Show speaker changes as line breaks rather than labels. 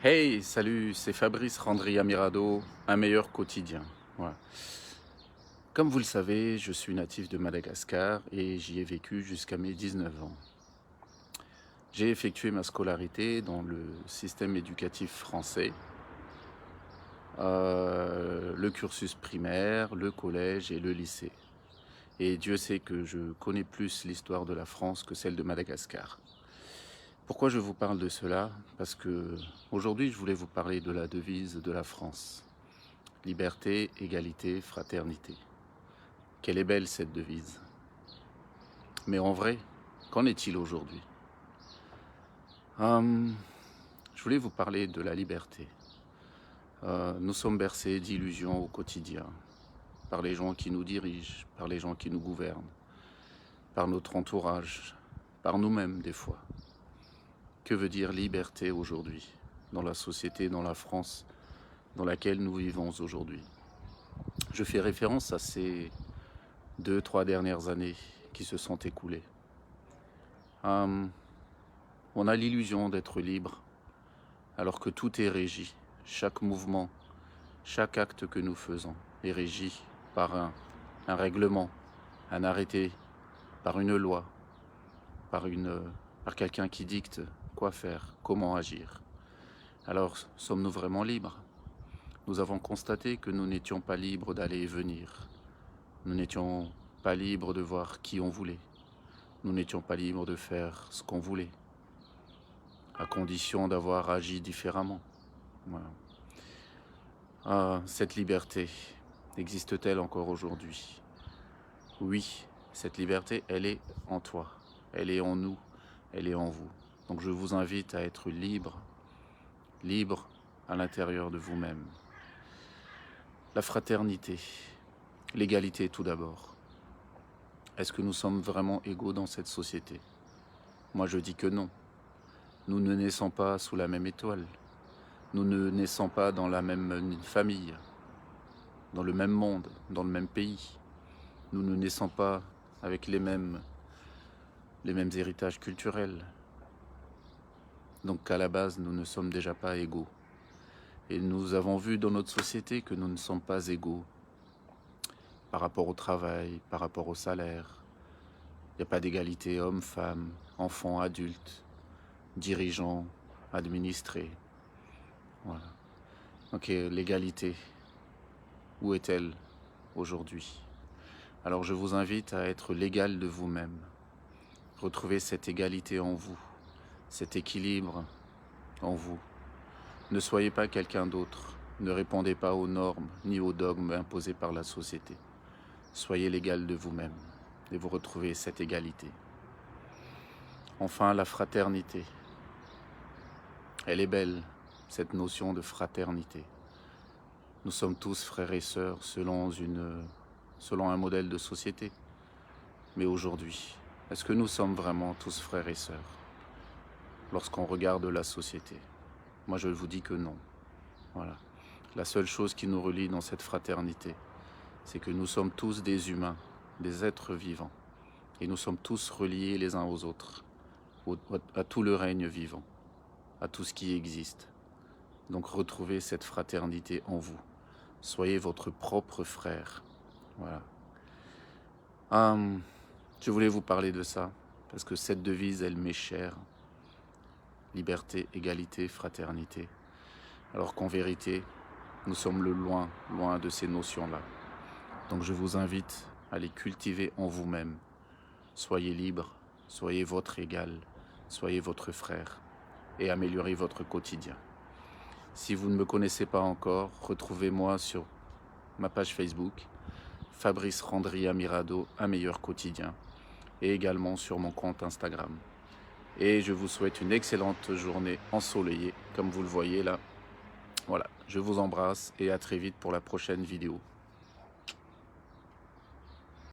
Hey, salut, c'est Fabrice Randria Mirado, un meilleur quotidien. Voilà. Comme vous le savez, je suis natif de Madagascar et j'y ai vécu jusqu'à mes 19 ans. J'ai effectué ma scolarité dans le système éducatif français, le cursus primaire, le collège et le lycée. Et Dieu sait que je connais plus l'histoire de la France que celle de Madagascar. Pourquoi je vous parle de cela? Parce que aujourd'hui, je voulais vous parler de la devise de la France. Liberté, égalité, fraternité. Quelle est belle cette devise. Mais en vrai, qu'en est-il aujourd'hui? Je voulais vous parler de la liberté. Nous sommes bercés d'illusions au quotidien, par les gens qui nous dirigent, par les gens qui nous gouvernent, par notre entourage, par nous-mêmes des fois. Que veut dire liberté aujourd'hui, dans la société, dans la France dans laquelle nous vivons aujourd'hui? Je fais référence à ces 2-3 dernières années qui se sont écoulées. On a l'illusion d'être libre, alors que tout est régi. Chaque mouvement, chaque acte que nous faisons est régi par un règlement, un arrêté, par une loi, par quelqu'un qui dicte quoi faire, comment agir. Alors, sommes-nous vraiment libres? Nous avons constaté que nous n'étions pas libres d'aller et venir. Nous n'étions pas libres de voir qui on voulait. Nous n'étions pas libres de faire ce qu'on voulait, à condition d'avoir agi différemment. Voilà. Cette liberté existe-t-elle encore aujourd'hui? Oui, cette liberté, elle est en toi, elle est en nous, elle est en vous. Donc je vous invite à être libre, libre à l'intérieur de vous-même. La fraternité, l'égalité tout d'abord. Est-ce que nous sommes vraiment égaux dans cette société? Moi je dis que non. Nous ne naissons pas sous la même étoile. Nous ne naissons pas dans la même famille, dans le même monde, dans le même pays. Nous ne naissons pas avec les mêmes héritages culturels. Donc à la base, nous ne sommes déjà pas égaux. Et nous avons vu dans notre société que nous ne sommes pas égaux par rapport au travail, par rapport au salaire. Il n'y a pas d'égalité homme-femme, enfants, adultes, dirigeants, administrés. Voilà. Donc l'égalité, où est-elle aujourd'hui? Alors je vous invite à être l'égal de vous-même. Retrouvez cette égalité en vous, cet équilibre en vous. Ne soyez pas quelqu'un d'autre. Ne répondez pas aux normes ni aux dogmes imposés par la société. Soyez l'égal de vous-même et vous retrouvez cette égalité. Enfin, la fraternité. Elle est belle, cette notion de fraternité. Nous sommes tous frères et sœurs selon un modèle de société. Mais aujourd'hui, est-ce que nous sommes vraiment tous frères et sœurs lorsqu'on regarde la société? Moi, je vous dis que non. Voilà. La seule chose qui nous relie dans cette fraternité, c'est que nous sommes tous des humains, des êtres vivants. Et nous sommes tous reliés les uns aux autres, à tout le règne vivant, à tout ce qui existe. Donc retrouvez cette fraternité en vous. Soyez votre propre frère. Voilà. Je voulais vous parler de ça, parce que cette devise, elle m'est chère. Liberté, égalité, fraternité. Alors qu'en vérité, nous sommes loin de ces notions-là. Donc je vous invite à les cultiver en vous-même. Soyez libre, soyez votre égal, soyez votre frère et améliorez votre quotidien. Si vous ne me connaissez pas encore, retrouvez-moi sur ma page Facebook, Fabrice Randria Mirado, un meilleur quotidien, et également sur mon compte Instagram. Et je vous souhaite une excellente journée ensoleillée, comme vous le voyez là. Voilà, je vous embrasse et à très vite pour la prochaine vidéo.